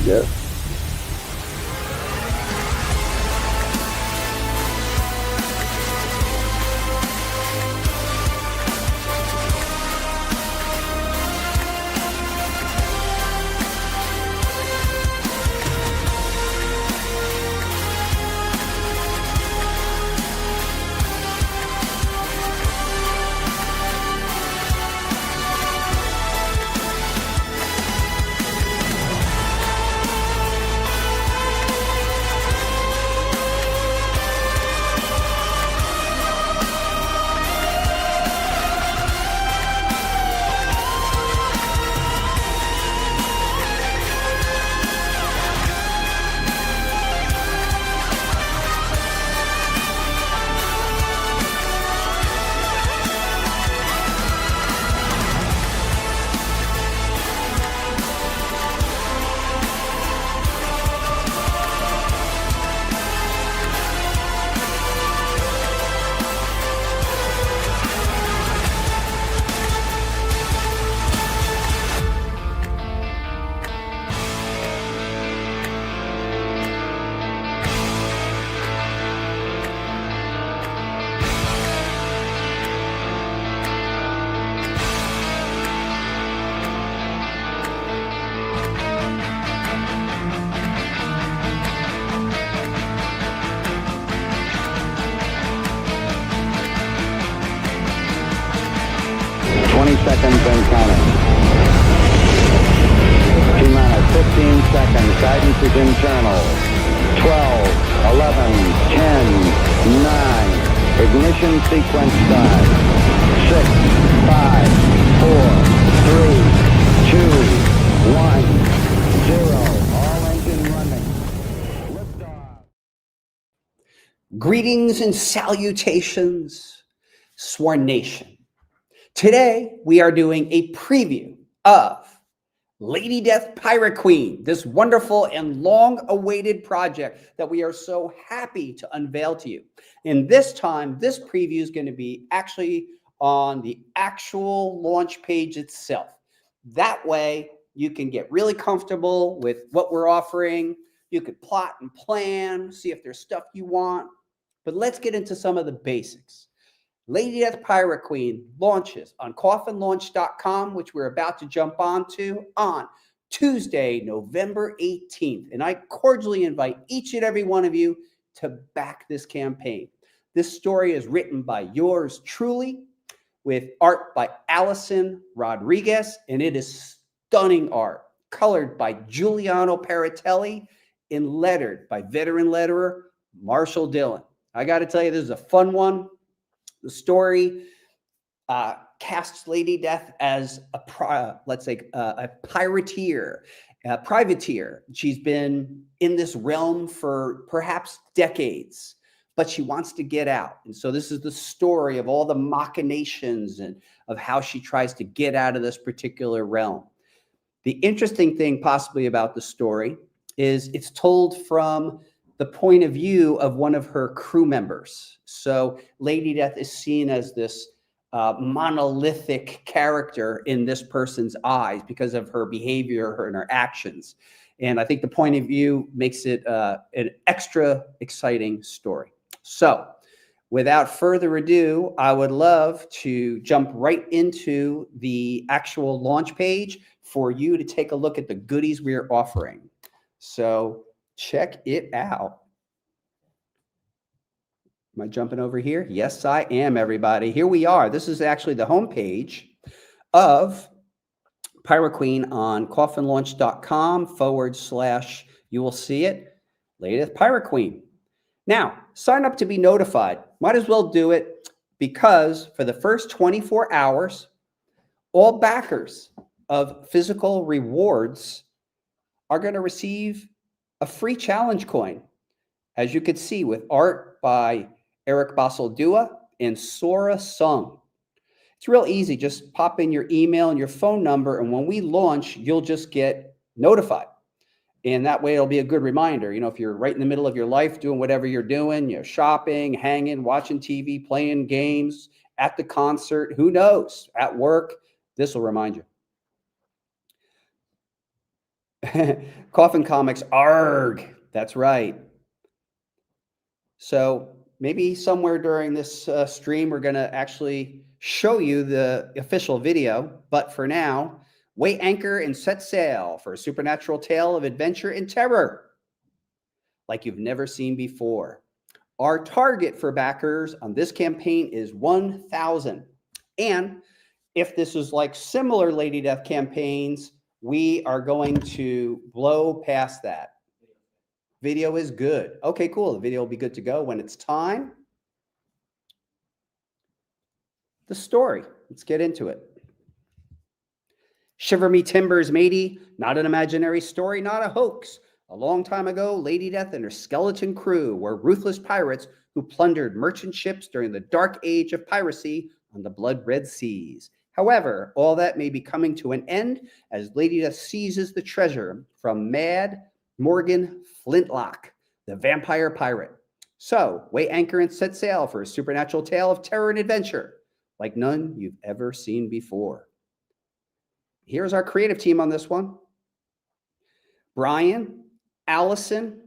Yes. Seconds and counting. T-minus 15 seconds. Guidance is internal. 12, 11, 10, 9. Ignition sequence start. 6, 5, 4, 3, 2, 1, 0. All engine running. Liftoff. Greetings and salutations, Sworn Nation. Today, we are doing a preview of Lady Death Pirate Queen, this wonderful and long-awaited project that we are so happy to unveil to you. And this time, this preview is going to be actually on the actual launch page itself. That way, you can get really comfortable with what we're offering. You could plot and plan, see if there's stuff you want. But let's get into some of the basics. Lady Death Pirate Queen launches on coffinlaunch.com, which we're about to jump onto on Tuesday, November 18th. And I cordially invite each and every one of you to back this campaign. This story is written by yours truly, with art by Allison Rodriguez, and it is stunning art, colored by Giuliano Paratelli, and lettered by veteran letterer Marshall Dillon. I got to tell you, this is a fun one. The story casts Lady Death as a privateer. She's been in this realm for perhaps decades, but she wants to get out. And so this is the story of all the machinations and of how she tries to get out of this particular realm. The interesting thing possibly about the story is it's told from the point of view of one of her crew members. So Lady Death is seen as this monolithic character in this person's eyes because of her behavior and her actions. And I think the point of view makes it an extra exciting story. So without further ado, I would love to jump right into the actual launch page for you to take a look at the goodies we're offering. So check it out. Am I jumping over here? Yes, I am, everybody. Here we are. This is actually the homepage of Pirate Queen on coffinlaunch.com/, you will see it, Lady Death Pirate Queen. Now, sign up to be notified. Might as well do it because for the first 24 hours, all backers of physical rewards are going to receive a free challenge coin, as you can see, with art by Eric Basildua and Sora Sung. It's real easy. Just pop in your email and your phone number, and when we launch, you'll just get notified. And that way it'll be a good reminder. You know, if you're right in the middle of your life doing whatever you're doing, you're shopping, hanging, watching TV, playing games, at the concert, who knows, at work, this will remind you. Coffin Comics, arg. That's right. So maybe somewhere during this stream, we're going to actually show you the official video. But for now, weigh anchor and set sail for a supernatural tale of adventure and terror like you've never seen before. Our target for backers on this campaign is 1,000. And if this is like similar Lady Death campaigns, we are going to blow past that. Video is good. Okay, cool. The video will be good to go when it's time. The story. Let's get into it. Shiver me timbers, matey. Not an imaginary story, not a hoax. A long time ago, Lady Death and her skeleton crew were ruthless pirates who plundered merchant ships during the dark age of piracy on the blood-red seas. However, all that may be coming to an end as Lady Death seizes the treasure from Mad Morgan Flintlock, the vampire pirate. So, weigh anchor and set sail for a supernatural tale of terror and adventure like none you've ever seen before. Here's our creative team on this one. Brian, Allison,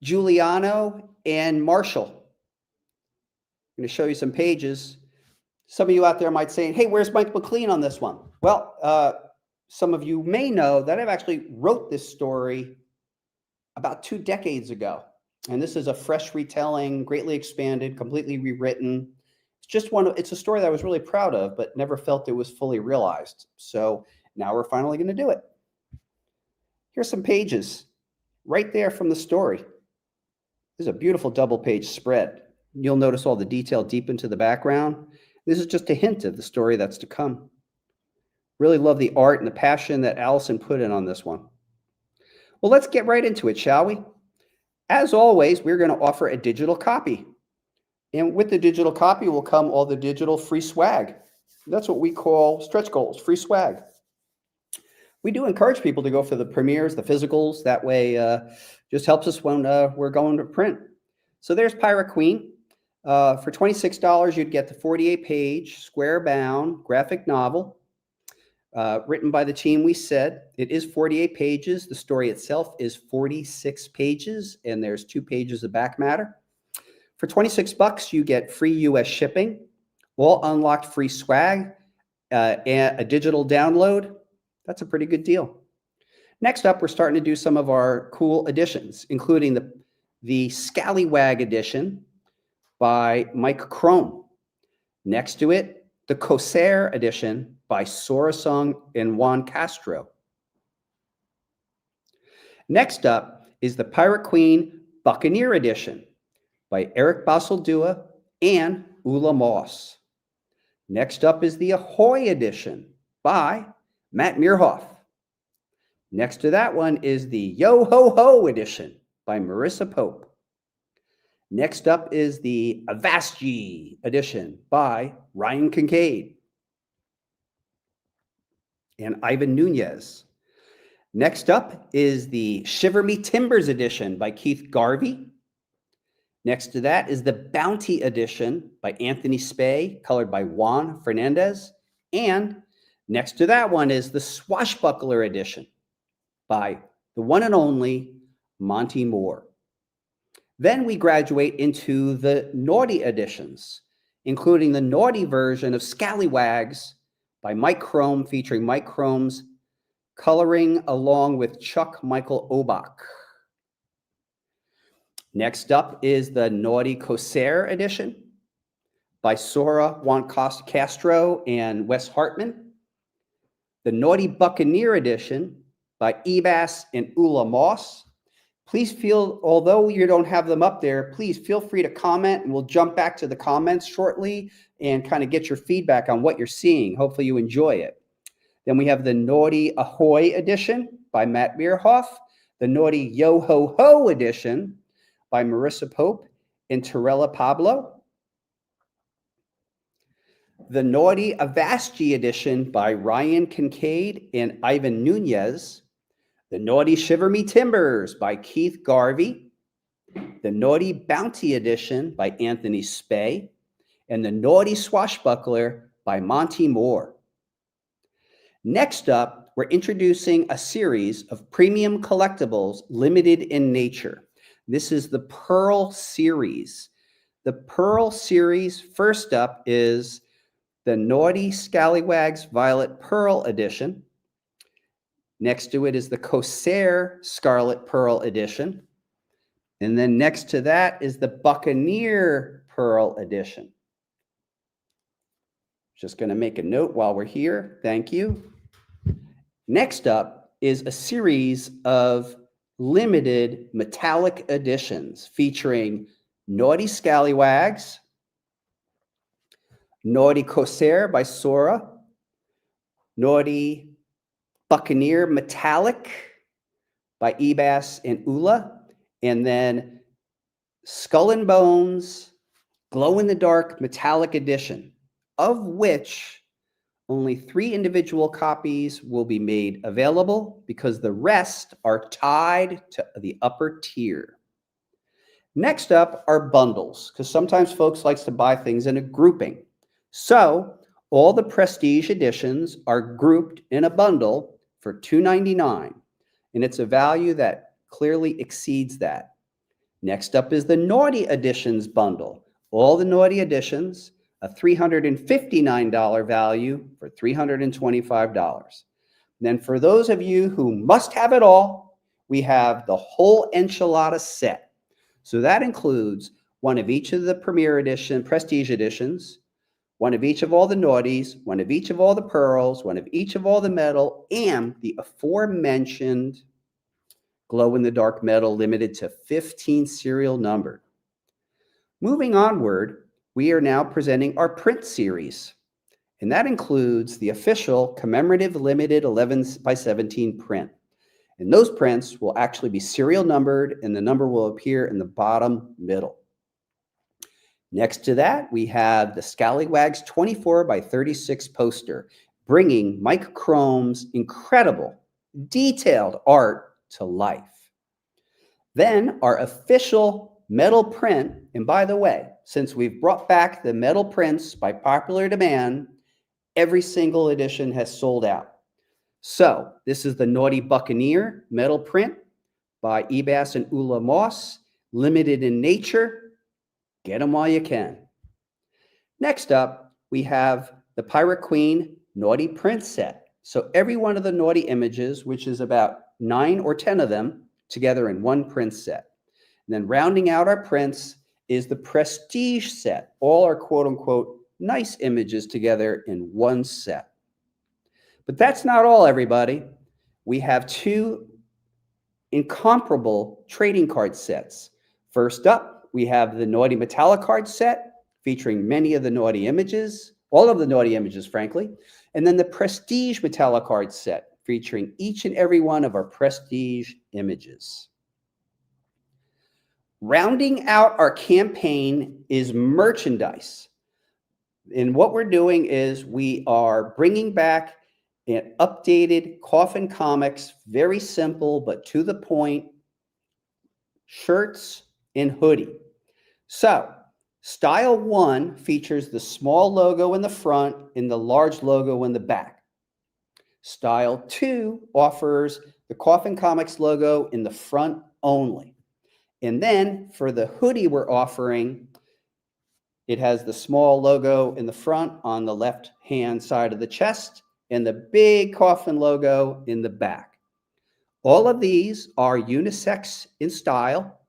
Giuliano, and Marshall. I'm going to show you some pages. Some of you out there might say, hey, where's Mike McLean on this one? Well, some of you may know that I've actually wrote this story about 2 decades ago. And this is a fresh retelling, greatly expanded, completely rewritten. It's a story that I was really proud of, but never felt it was fully realized. So now we're finally going to do it. Here's some pages right there from the story. This is a beautiful double-page spread. You'll notice all the detail deep into the background. This is just a hint of the story that's to come. Really love the art and the passion that Allison put in on this one. Well, let's get right into it, shall we? As always, we're going to offer a digital copy. And with the digital copy will come all the digital free swag. That's what we call stretch goals, free swag. We do encourage people to go for the premieres, the physicals. That way, just helps us when we're going to print. So there's Pirate Queen. For $26, you'd get the 48-page, square-bound graphic novel written by the team we said. It is 48 pages. The story itself is 46 pages, and there's 2 pages of back matter. For $26, you get free U.S. shipping, all unlocked free swag, and a digital download. That's a pretty good deal. Next up, we're starting to do some of our cool editions, including the Scallywag edition by Mike Crome. Next to it, the Corsair edition by Sora Sung and Juan Castro. Next up is the Pirate Queen Buccaneer edition by Eric Basildua and Ula Moss. Next up is the Ahoy edition by Matt Meerhoff. Next to that one is the Yo Ho Ho edition by Marissa Pope. Next up is the Avasji edition by Ryan Kincaid and Ivan Nunez. Next up is the Shiver Me Timbers edition by Keith Garvey. Next to that is the Bounty edition by Anthony Spey, colored by Juan Fernandez. And next to that one is the Swashbuckler edition by the one and only Monty Moore. Then we graduate into the Naughty editions, including the Naughty version of Scallywags by Mike Crome, featuring Mike Chrome's coloring along with Chuck Michael Obach. Next up is the Naughty Corsair edition by Sora Juan Castro and Wes Hartman. The Naughty Buccaneer edition by Ebas and Ula Moss. Please feel, although you don't have them up there, please feel free to comment, and we'll jump back to the comments shortly and kind of get your feedback on what you're seeing. Hopefully you enjoy it. Then we have the Naughty Ahoy edition by Matt Meerhoff, the Naughty Yo Ho Ho edition by Marissa Pope and Torella Pablo, the Naughty Avasji edition by Ryan Kincaid and Ivan Nunez, the Naughty Shiver Me Timbers by Keith Garvey, the Naughty Bounty edition by Anthony Spey, and the Naughty Swashbuckler by Monty Moore. Next up, we're introducing a series of premium collectibles limited in nature. This is the Pearl series. The Pearl series, first up is the Naughty Scallywags Violet Pearl edition. Next to it is the Corsair Scarlet Pearl edition. And then next to that is the Buccaneer Pearl edition. Just going to make a note while we're here. Thank you. Next up is a series of limited metallic editions featuring Naughty Scallywags, Naughty Corsair by Sora, Naughty Buccaneer Metallic by Ebas and Ula, and then Skull and Bones Glow-in-the-Dark Metallic Edition, of which only 3 individual copies will be made available because the rest are tied to the upper tier. Next up are bundles, because sometimes folks like to buy things in a grouping. So all the prestige editions are grouped in a bundle for $2.99, and it's a value that clearly exceeds that. Next up is the Naughty Editions bundle. All the Naughty Editions, a $359 value for $325. Then for those of you who must have it all, we have the whole enchilada set. So that includes one of each of the Premier Edition, Prestige Editions, one of each of all the Naughties, one of each of all the Pearls, one of each of all the Metal, and the aforementioned glow-in-the-dark Metal limited to 15 serial numbered. Moving onward, we are now presenting our print series, and that includes the official commemorative limited 11x17 print. And those prints will actually be serial numbered, and the number will appear in the bottom middle. Next to that, we have the Scallywags 24x36 poster, bringing Mike Chrome's incredible, detailed art to life. Then our official metal print, and by the way, since we've brought back the metal prints by popular demand, every single edition has sold out. So this is the Naughty Buccaneer metal print by Ebas and Ula Moss, limited in nature. Get them while you can. Next up, we have the Pirate Queen Naughty print set. So every one of the Naughty images, which is about 9 or 10 of them, together in one print set. And then rounding out our prints is the Prestige set. All our quote-unquote nice images together in one set. But that's not all, everybody. We have 2 incomparable trading card sets. First up, we have the Naughty Metallic card set featuring many of the Naughty images, all of the Naughty images, frankly, and then the Prestige Metallic card set featuring each and every one of our Prestige images. Rounding out our campaign is merchandise. And what we're doing is we are bringing back an updated Coffin Comics, very simple but to the point, shirts and hoodie. So Style 1 features the small logo in the front and the large logo in the back. Style 2 offers the Coffin Comics logo in the front only. And then for the hoodie we're offering, it has the small logo in the front on the left-hand side of the chest and the big Coffin logo in the back. All of these are unisex in style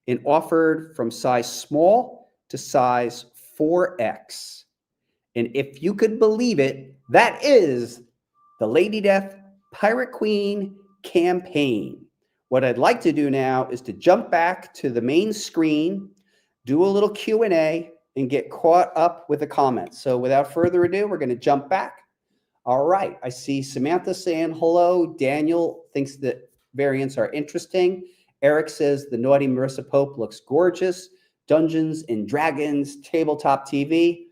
and offered from size small to size 4X. And if you could believe it, that is the Lady Death Pirate Queen campaign. What I'd like to do now is to jump back to the main screen, do a little Q&A, and get caught up with the comments. So without further ado, we're going to jump back. All right, I see Samantha saying hello. Daniel thinks that variants are interesting. Eric says the Naughty Marissa Pope looks gorgeous. Dungeons and Dragons, tabletop TV.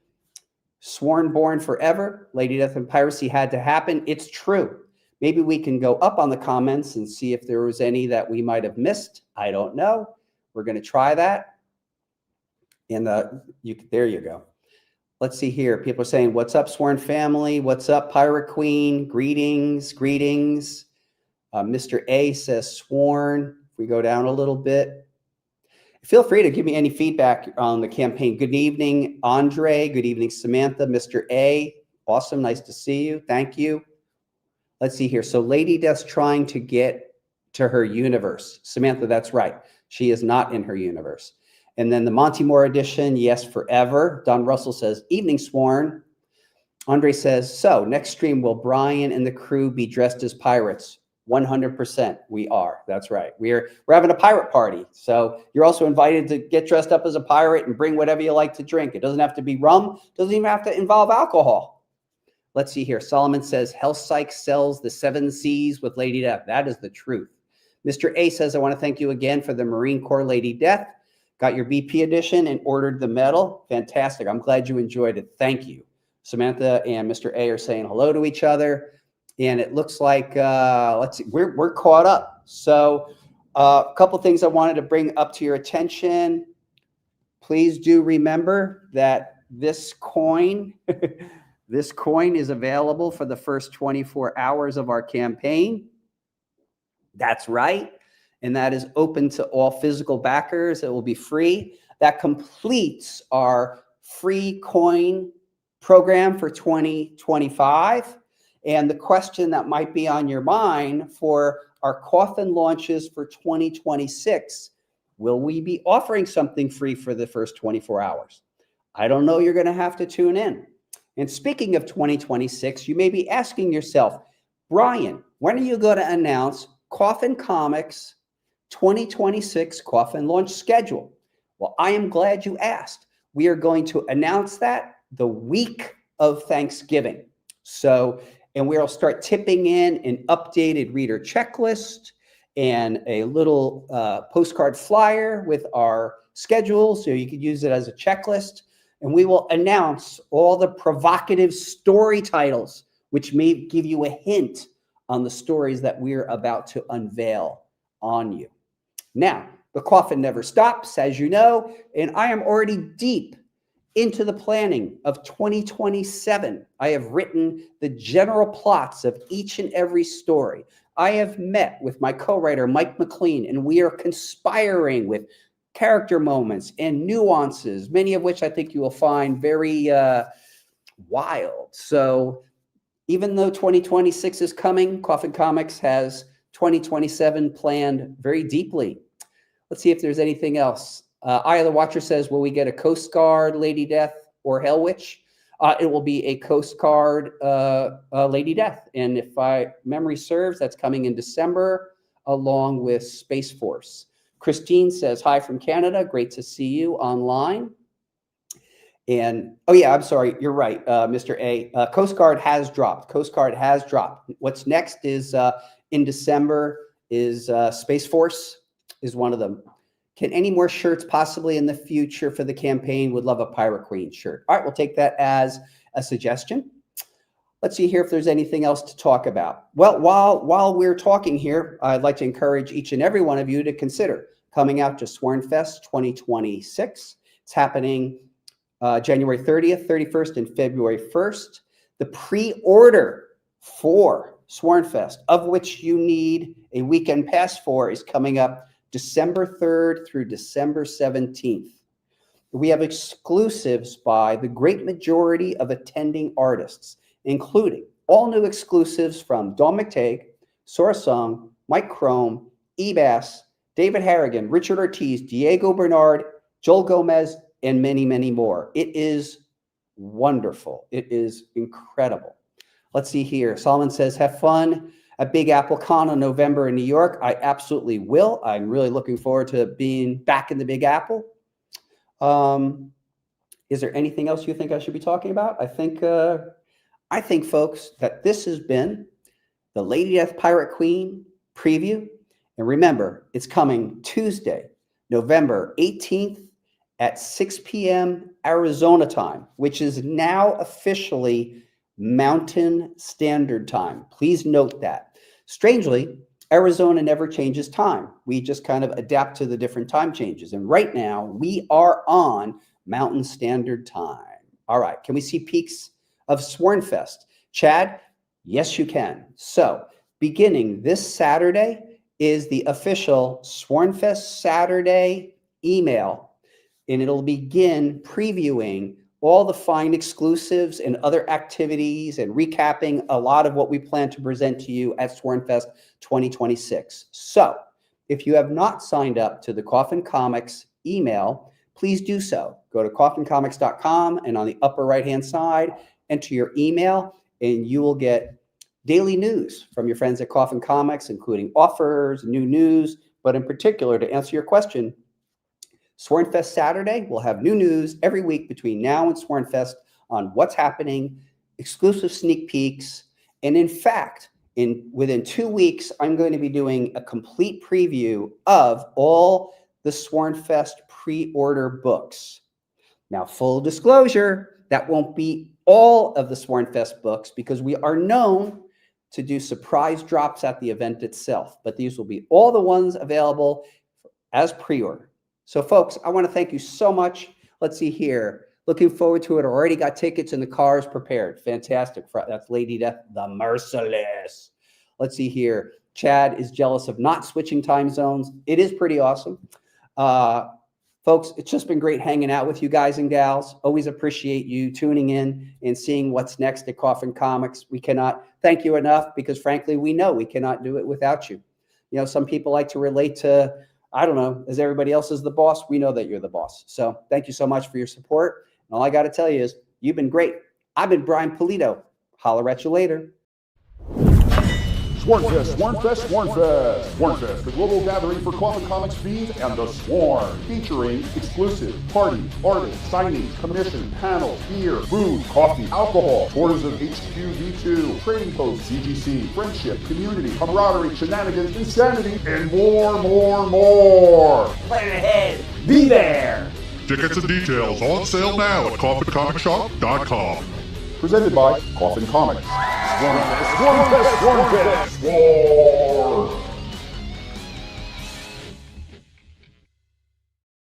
Sworn born forever. Lady Death and Piracy had to happen. It's true. Maybe we can go up on the comments and see if there was any that we might have missed. I don't know. We're going to try that. And there you go. Let's see here. People are saying, what's up, Sworn family? What's up, Pirate Queen? Greetings, greetings. Mr. A says Sworn. If we go down a little bit, feel free to give me any feedback on the campaign. Good evening, Andre. Good evening, Samantha. Mr. A, awesome. Nice to see you. Thank you. Let's see here. So Lady Death's trying to get to her universe. Samantha, that's right. She is not in her universe. And then the Monty Moore edition, yes, forever. Don Russell says, evening, Sworn. Andre says, so next stream, will Brian and the crew be dressed as pirates? 100% we are. That's right. We're having a pirate party. So you're also invited to get dressed up as a pirate and bring whatever you like to drink. It doesn't have to be rum. It doesn't even have to involve alcohol. Let's see here. Solomon says, Hell Psych sells the 7 C's with Lady Death. That is the truth. Mr. A says, I want to thank you again for the Marine Corps Lady Death. Got your BP edition and ordered the medal. Fantastic. I'm glad you enjoyed it. Thank you. Samantha and Mr. A are saying hello to each other. And it looks like, let's see, we're caught up. So a couple things I wanted to bring up to your attention. Please do remember that this coin, this coin is available for the first 24 hours of our campaign. That's right. And that is open to all physical backers. It will be free. That completes our free coin program for 2025. And the question that might be on your mind for our coffin launches for 2026, will we be offering something free for the first 24 hours? I don't know. You're going to have to tune in. And speaking of 2026, you may be asking yourself, Brian, when are you going to announce Coffin Comics 2026 Coffin Launch schedule? Well, I am glad you asked. We are going to announce that the week of Thanksgiving. So, and we'll start tipping in an updated reader checklist and a little postcard flyer with our schedule, so you could use it as a checklist. And we will announce all the provocative story titles, which may give you a hint on the stories that we're about to unveil on you. Now, the coffin never stops, as you know, and I am already deep into the planning of 2027. I have written the general plots of each and every story. I have met with my co-writer, Mike McLean, and we are conspiring with character moments and nuances, many of which I think you will find very wild. So even though 2026 is coming, Coffin Comics has 2027 planned very deeply. Let's see if there's anything else. Eye of the Watcher says, will we get a Coast Guard Lady Death or Hell Witch? It will be a Coast Guard Lady Death. And if memory serves, that's coming in December along with Space Force. Christine says, hi from Canada. Great to see you online. And, oh yeah, I'm sorry. You're right, Mr. A. Coast Guard has dropped. Coast Guard has dropped. What's next is in December is Space Force is one of them. Can any more shirts possibly in the future for the campaign? Would love a Pirate Queen shirt. All right, we'll take that as a suggestion. Let's see here if there's anything else to talk about. Well, while we're talking here, I'd like to encourage each and every one of you to consider coming out to Swornfest 2026. It's happening January 30th, 31st, and February 1st. The pre-order for Swornfest, of which you need a weekend pass for, is coming up December 3rd through December 17th. We have exclusives by the great majority of attending artists, including all new exclusives from Dawn McTague, Sora Sung, Mike Crome, Ebass, David Harrigan, Richard Ortiz, Diego Bernard, Joel Gomez, and many, many more. It is wonderful. It is incredible. Let's see here. Solomon says, have fun at Big Apple Con in November in New York. I absolutely will. I'm really looking forward to being back in the Big Apple. Is there anything else you think I should be talking about? I think, folks, that this has been the Lady Death Pirate Queen preview. And remember, it's coming Tuesday, November 18th at 6 p.m. Arizona time, which is now officially Mountain Standard Time. Please note that. Strangely, Arizona never changes time. We just kind of adapt to the different time changes. And right now, we are on Mountain Standard Time. All right. Can we see peaks of Swornfest? Chad, yes, you can. So beginning this Saturday is the official Swornfest Saturday email, and it'll begin previewing all the fine exclusives and other activities and recapping a lot of what we plan to present to you at Swornfest 2026. So if you have not signed up to the Coffin Comics email, please do so. Go to coffincomics.com, and on the upper right-hand side, enter your email, and you will get daily news from your friends at Coffin Comics, including offers, new news, but in particular, to answer your question, Swornfest Saturday will have new news every week between now and Swornfest on what's happening, exclusive sneak peeks, and in fact, within 2 weeks, I'm going to be doing a complete preview of all the Swornfest pre-order books. Now, full disclosure, that won't be all of the Swornfest books because we are known to do surprise drops at the event itself, but these will be all the ones available as pre-order. So folks, I want to thank you so much. Let's see here. Looking forward to it. Already got tickets and the cars prepared. Fantastic. That's Lady Death, the Merciless. Let's see here. Chad is jealous of not switching time zones. It is pretty awesome. Folks, it's just been great hanging out with you guys and gals. Always appreciate you tuning in and seeing what's next at Coffin Comics. We cannot thank you enough because frankly, we know we cannot do it without you. You know, some people like to relate to, I don't know, as everybody else is the boss. We know that you're the boss. So thank you so much for your support. And all I got to tell you is you've been great. I've been Brian Pulido. Holler at you later. Swornfest, Swornfest, Swornfest. Swornfest, the global gathering for Coffin Comics fiends and the Sworn, featuring exclusive party, artist, signings, commission, panels, beer, food, coffee, alcohol, tours of HQ V2, trading posts, CGC, friendship, community, camaraderie, shenanigans, insanity, and more. Plan ahead. Be there. Tickets and details on sale now at coffincomicsshop.com. Presented by Coffin Comics. Swornfest, Swornfest, Swornfest.